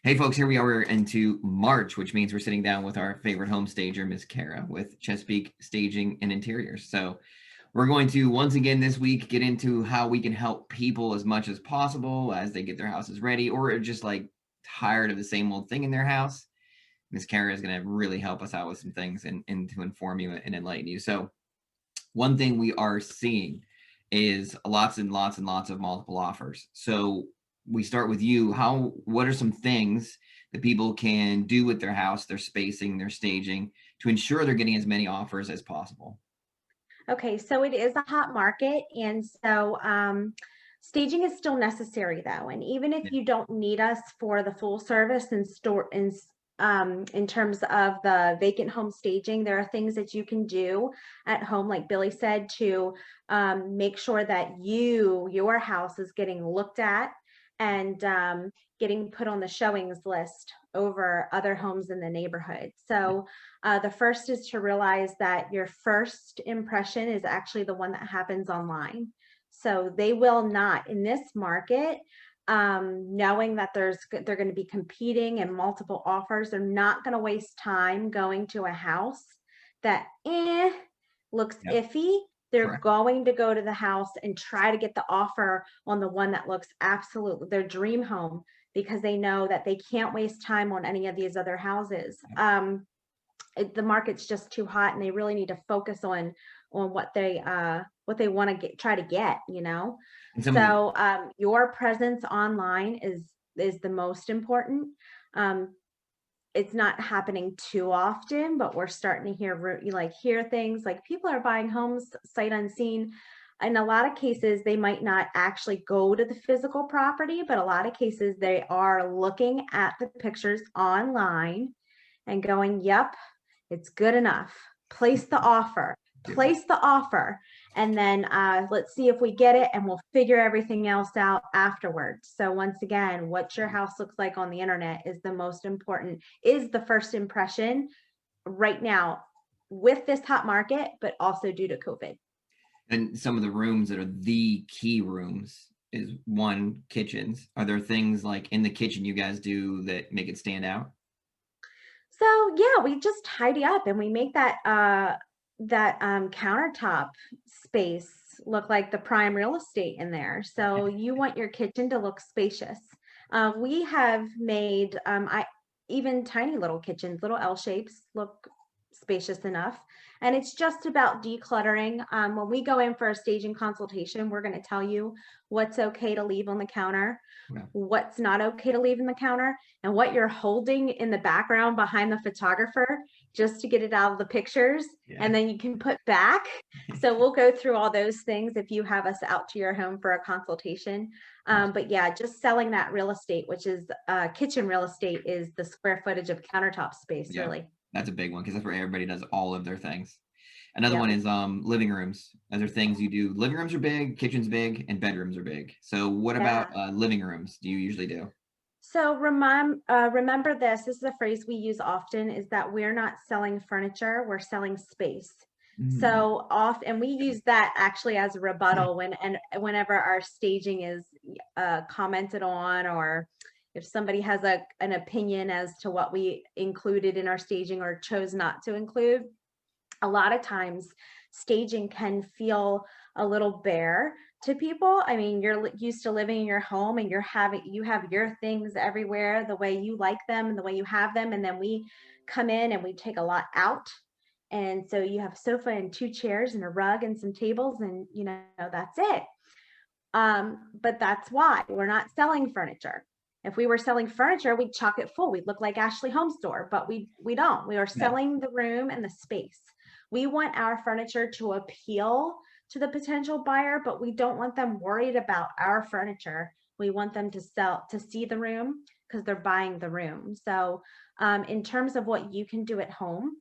Hey folks, here we are. We're into March, which means we're sitting down with our favorite home stager, Miss Kara, with Chesapeake Staging and Interiors. So we're going to once again this week get into how we can help people as much as possible as they get their houses ready or are just like tired of the same old thing in their house. Miss Kara is going to really help us out with some things and to inform you and enlighten you. So one thing we are seeing is lots and lots and lots of multiple offers. So we start with you. What are some things that people can do with their house, their spacing, their staging to ensure they're getting as many offers as possible? Okay, so it is a hot market, and so staging is still necessary though. And even if Yeah. you don't need us for the full service and in terms of the vacant home staging, there are things that you can do at home, like Billy said, to make sure that your house is getting looked at and getting put on the showings list over other homes in the neighborhood. So the first is to realize that your first impression is actually the one that happens online. So they will not in this market, knowing that they're going to be competing and multiple offers, they're not going to waste time going to a house that looks Yep. iffy. They're Correct. going to go to the house and try to get the offer on the one that looks absolutely their dream home because they know that they can't waste time on any of these other houses. Yep. The market's just too hot and they really need to focus on what they want to try to get, you know. And some of the So your presence online is the most important. um it's not happening too often, but we're starting to hear things like people are buying homes sight unseen. In a lot of cases they might not actually go to the physical property, but a lot of cases they are looking at the pictures online and going, yep, it's good enough. Place the offer. do it. Place the offer. And then let's see if we get it and we'll figure everything else out afterwards. So once again, what your house looks like on the internet is the most important, is the first impression right now with this hot market, but also due to COVID. And some of the rooms that are the key rooms is one, kitchens. Are there things like in the kitchen you guys do that make it stand out? So yeah, we just tidy up and we make that countertop space look like the prime real estate in there. So you want your kitchen to look spacious. We have made I even tiny little kitchens, little L shapes look spacious enough. And it's just about decluttering. When we go in for a staging consultation, we're going to tell you what's okay to leave on the counter, Yeah. what's not okay to leave in the counter, and what you're holding in the background behind the photographer just to get it out of the pictures. Yeah. And then you can put back. So we'll go through all those things if you have us out to your home for a consultation. Awesome. But yeah, just selling that real estate, which is kitchen real estate, is the square footage of countertop space, Yeah. really. That's a big one because that's where everybody does all of their things. Another one Yep. is living rooms. Are there things you do? Living rooms are big, kitchen's big, and bedrooms are big. So what about Yeah. living rooms do you usually do? So remember this. This is a phrase we use often: is that we're not selling furniture, we're selling space. Mm, So often, and we use that actually as a rebuttal whenever our staging is commented on, or if somebody has an opinion as to what we included in our staging or chose not to include. A lot of times staging can feel a little bare to people. I mean, you're used to living in your home and you have your things everywhere the way you like them and the way you have them, and then we come in and we take a lot out. And so you have a sofa and two chairs and a rug and some tables, and that's it. But that's why we're not selling furniture. If we were selling furniture, we'd chock it full. We'd look like Ashley Home Store, but we don't. We are no. selling the room and the space. We want our furniture to appeal to the potential buyer, but we don't want them worried about our furniture. We want them to see the room because they're buying the room. So, in terms of what you can do at home,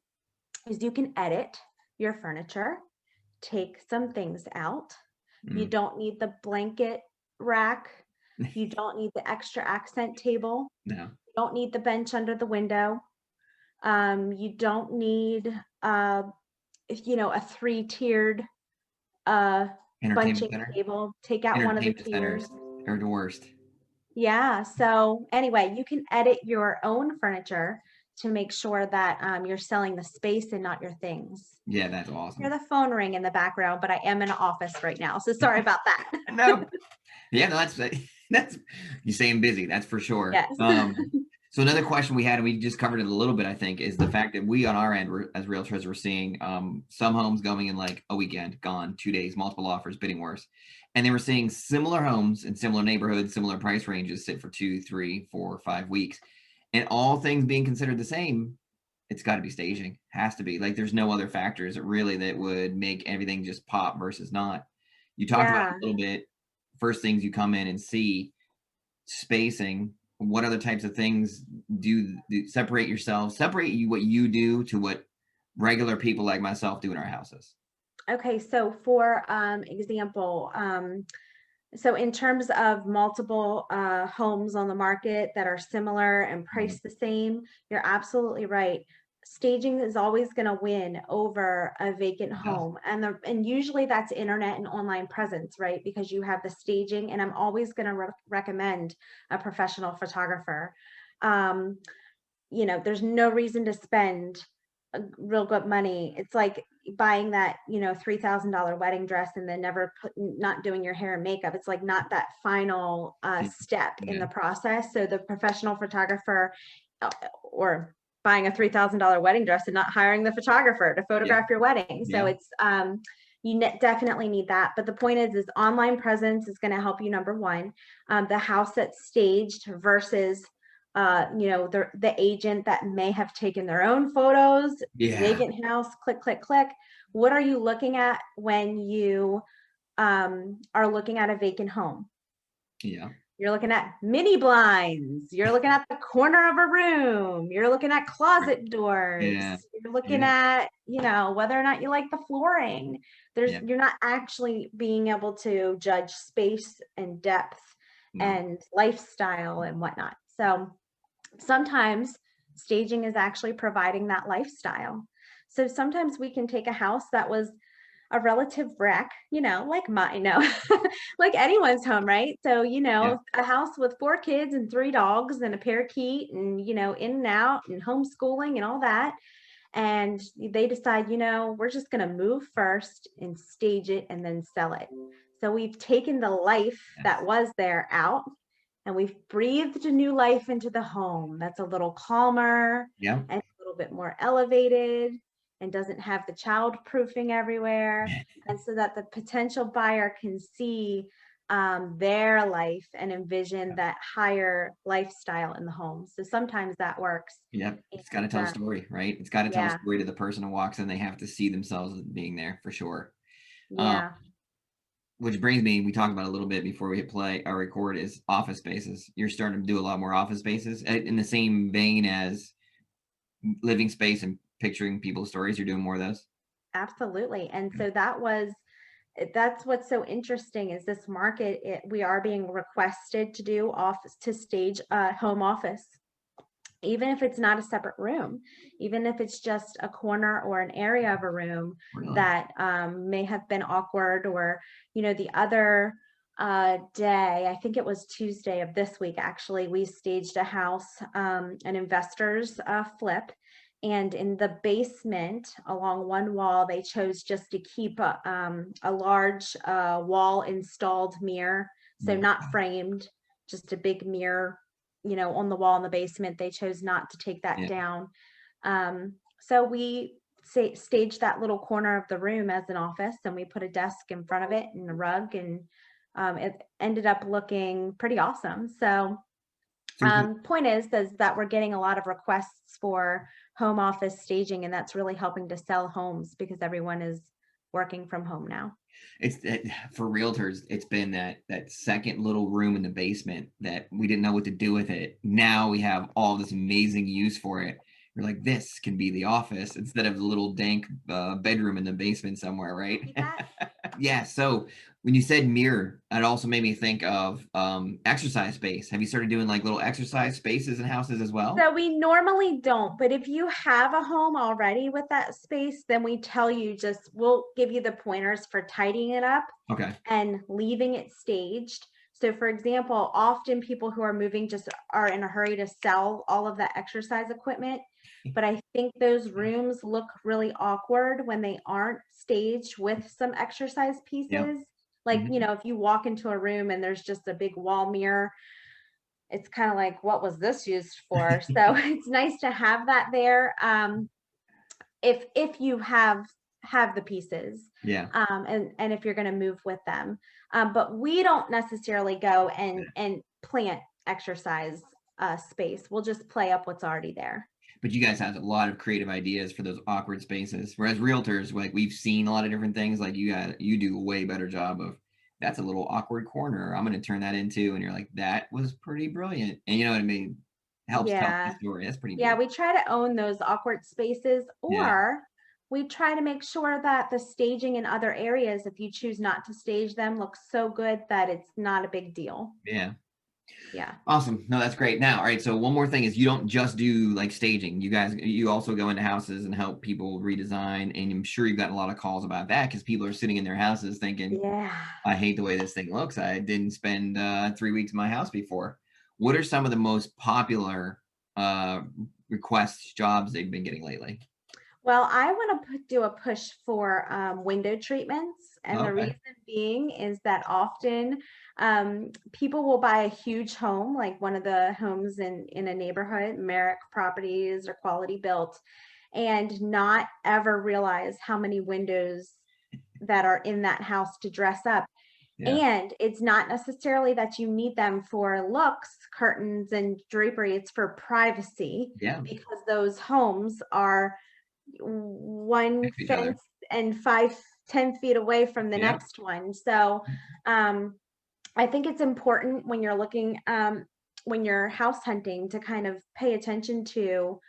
is you can edit your furniture, take some things out. You Mm, don't need the blanket rack. You don't need the extra accent table. no. You don't need the bench under the window. You don't need, a three-tiered uh, Entertainment bunching center. table. Take out one of the Entertainment tiers. centers are the worst. Yeah. So anyway, you can edit your own furniture to make sure that you're selling the space and not your things. Yeah, that's Hear awesome. the phone ring in the background, but I am in an office right now, so sorry about that. No, yeah, no, that's that's you saying busy, that's for sure. Yes. So another question we had, and we just covered it a little bit, I think, is the fact that we on our end, as realtors, we're seeing some homes going in like a weekend, gone, 2 days, multiple offers, bidding wars, and then we're seeing similar homes in similar neighborhoods, similar price ranges sit for 2, 3, 4, 5 weeks, and all things being considered the same, it's got to be staging, has to be. Like, there's no other factors really that would make everything just pop versus not. You talked about it Yeah. a little bit. First things you come in and see, spacing. What other types of things do separate yourself, separate you what you do to what regular people like myself do in our houses? Okay, so for example, so in terms of multiple homes on the market that are similar and Mhm. priced the same, you're absolutely right. Staging is always going to win over a vacant It does. home, and usually that's internet and online presence, right? Because you have the staging, and I'm always going to recommend a professional photographer. Um, there's no reason to spend real good money. It's like buying that, $3,000 wedding dress and then not doing your hair and makeup. It's like not that final step in Yeah. the process. So the professional photographer, uh, or buying a $3,000 wedding dress and not hiring the photographer to Yeah. photograph your wedding. So Yeah. it's definitely need that. But the point is online presence is going to help you. Number one, the house that's staged versus the agent that may have taken their own photos, Yeah. vacant house, click, click, click. What are you looking at when you are looking at a vacant home? Yeah. You're looking at mini blinds. You're looking at the corner of a room. You're looking at closet Yeah. doors. You're looking Yeah. at, whether or not you like the flooring. Yeah. You're not actually being able to judge space and depth No. and lifestyle and whatnot. So sometimes staging is actually providing that lifestyle. So sometimes we can take a house that was a relative wreck, like mine, like anyone's home, right? So, Yeah. a house with 4 kids and 3 dogs and a parakeet and, in and out and homeschooling and all that. And they decide, we're just going to move first and stage it and then sell it. So we've taken the life that Yes. was there out and we've breathed a new life into the home that's a little calmer Yeah. and a little bit more elevated and doesn't have the child proofing everywhere. And so that the potential buyer can see their life and envision that higher lifestyle in the home. So sometimes that works. Yep. It's got to And tell a story, right? It's got to tell a yeah, story to the person who walks in. They have to see themselves as being there for sure. Um, yeah. which brings me, we talked about a little bit before we hit play or record, is office spaces. You're starting to do a lot more office spaces in the same vein as living space and picturing people's stories. You're doing more of those. Absolutely. And Okay. so that's what's so interesting is this market, we are being requested to do office to stage a home office, even if it's not a separate room, even if it's just a corner or an area of a room Really? that may have been awkward. Or, the other day, I think it was Tuesday of this week, actually, we staged a house, an investor's flip. And in the basement, along one wall, they chose just to keep a large wall installed mirror. So Mm. not framed, just a big mirror, on the wall in the basement. They chose not to take that Yeah. down. So we staged that little corner of the room as an office, and we put a desk in front of it and a rug, and it ended up looking pretty awesome. So So point is that we're getting a lot of requests for home office staging, and that's really helping to sell homes because everyone is working from home now. it's for realtors, it's been that second little room in the basement that we didn't know what to do with it. Now we have all this amazing use for it. We're like, this can be the office instead of the little dank bedroom in the basement somewhere, right? You bet. Yeah. So when you said mirror, it also made me think of exercise space. Have you started doing like little exercise spaces in houses as well? So we normally don't, but if you have a home already with that space, then we'll give you the pointers for tidying it up Okay. and leaving it staged. So for example, often people who are moving just are in a hurry to sell all of that exercise equipment. But I think those rooms look really awkward when they aren't staged with some exercise Yep. pieces. Like, Mhm. if you walk into a room and there's just a big wall mirror, it's kind of like, what was this used for? So it's nice to have that there. If you have the pieces, Yeah. and if you're going to move with them, but we don't necessarily go and plant exercise space. We'll just play up what's already there. But you guys have a lot of creative ideas for those awkward spaces. Whereas realtors, like we've seen a lot of different things. Like you do a way better job of that's a little awkward corner. I'm going to turn that into, and you're like, that was pretty brilliant. And you know what I mean? Helps tell the Yeah. story. That's pretty Yeah, neat. we try to own those awkward spaces, Yeah. or we try to make sure that the staging in other areas, if you choose not to stage them, looks so good that it's not a big deal. Yeah. Yeah. Awesome. No, that's great. Now, all right. So one more thing is you don't just do like staging. You also go into houses and help people redesign. And I'm sure you've gotten a lot of calls about that because people are sitting in their houses thinking, Yeah. I hate the way this thing looks. I didn't spend 3 weeks in my house before. What are some of the most popular uh, requests, jobs they've been getting lately? Well, I want to do a push for window treatments. And the Okay. reason being is that often people will buy a huge home, like one of the homes in a neighborhood, Merrick Properties or Quality Built, and not ever realize how many windows that are in that house to dress up. Yeah. And it's not necessarily that you need them for looks, curtains, and drapery, it's for privacy Yeah. because those homes are one Next to each other. fence and 5, 10 feet away from the Yeah. next one. So um, I think it's important when you're looking, when you're house hunting, to kind of pay attention to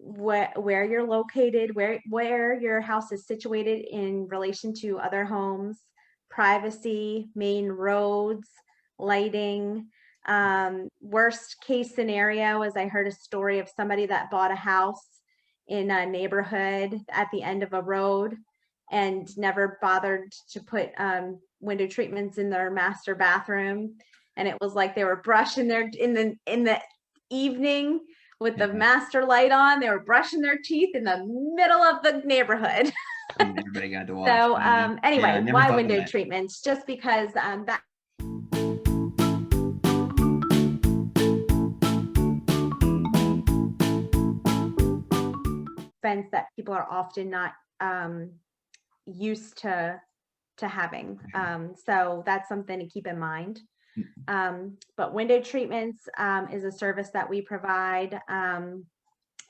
where you're located, where your house is situated in relation to other homes, privacy, main roads, lighting. Worst case scenario is I heard a story of somebody that bought a house in a neighborhood at the end of a road and never bothered to put window treatments in their master bathroom. And it was like they were brushing their in the evening with Yeah. the master light on. They were brushing their teeth in the middle of the neighborhood. And everybody got to watch. So Yeah. I anyway, never why thought of window that. treatments? Just because that fence that people are often not used to having. So that's something to keep in mind. But window treatments is a service that we provide.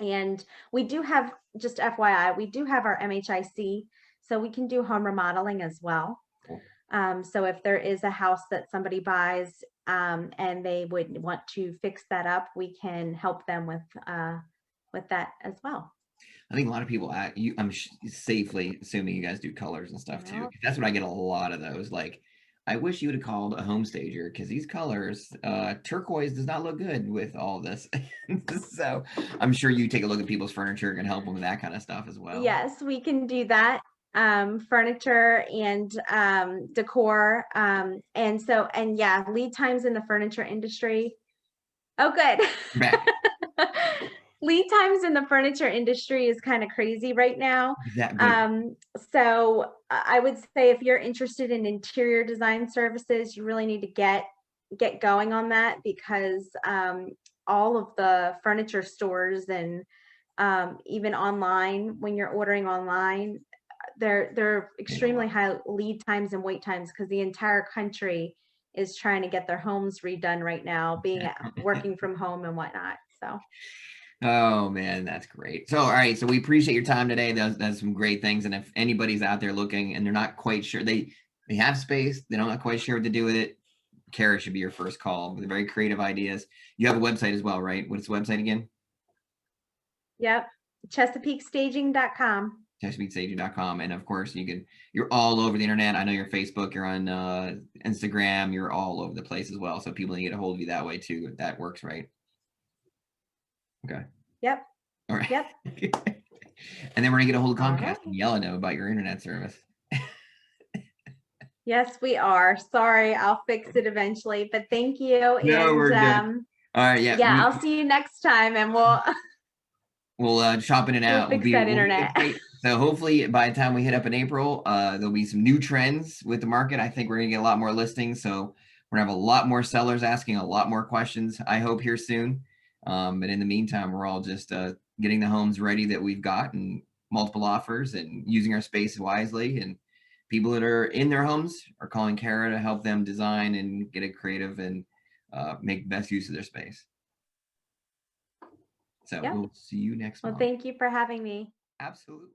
And we do have, just FYI, we do have our MHIC, so we can do home remodeling as well. Cool. So if there is a house that somebody buys and they would want to fix that up, we can help them with that as well. I think a lot of people, I'm safely assuming you guys do colors and stuff too. Yeah. 'Cause that's what I get a lot of those. Like, I wish you would have called a home stager because these colors, turquoise does not look good with all this. So I'm sure you take a look at people's furniture and help them with that kind of stuff as well. Yes, we can do that. Furniture and decor. And yeah, lead times in the furniture industry. Oh, You're back. good. Lead times in the furniture industry is kind of crazy right now. Is that good? So I would say if you're interested in interior design services, you really need to get going on that because all of the furniture stores and even online, when you're ordering online, they're Paying a lot. extremely high lead times and wait times because the entire country is trying to get their homes redone right now, working from home and whatnot. So Oh man, that's great. So all right, so we appreciate your time today. That's some great things. And if anybody's out there looking and they're not quite sure, they have space, they're not quite sure what to do with it, Kara should be your first call with very creative ideas. You have a website as well, right? What's the website again? yep, ChesapeakeStaging.com. ChesapeakeStaging.com. And of course, you're all over the internet. I know you're Facebook, you're on Instagram, you're all over the place as well. So people can get a hold of you that way too. If that works, right? Okay. Yep. All right. Yep. And then we're gonna get a hold of All Comcast right. and yell at them about your internet service. Yes, we are. Sorry, I'll fix it eventually, but thank you. No, And we're good. All right, yeah, yeah, I'll see you next time and we'll shopping it we'll out. fix that We'll be in a internet. tight. So hopefully by the time we hit up in April, there'll be some new trends with the market. I think we're gonna get a lot more listings. So we're gonna have a lot more sellers asking a lot more questions. I hope here soon. But in the meantime, we're all just getting the homes ready that we've got and multiple offers and using our space wisely. And people that are in their homes are calling Kara to help them design and get it creative and make the best use of their space. So Yep. we'll see you next Well, month. thank you for having me. Absolutely.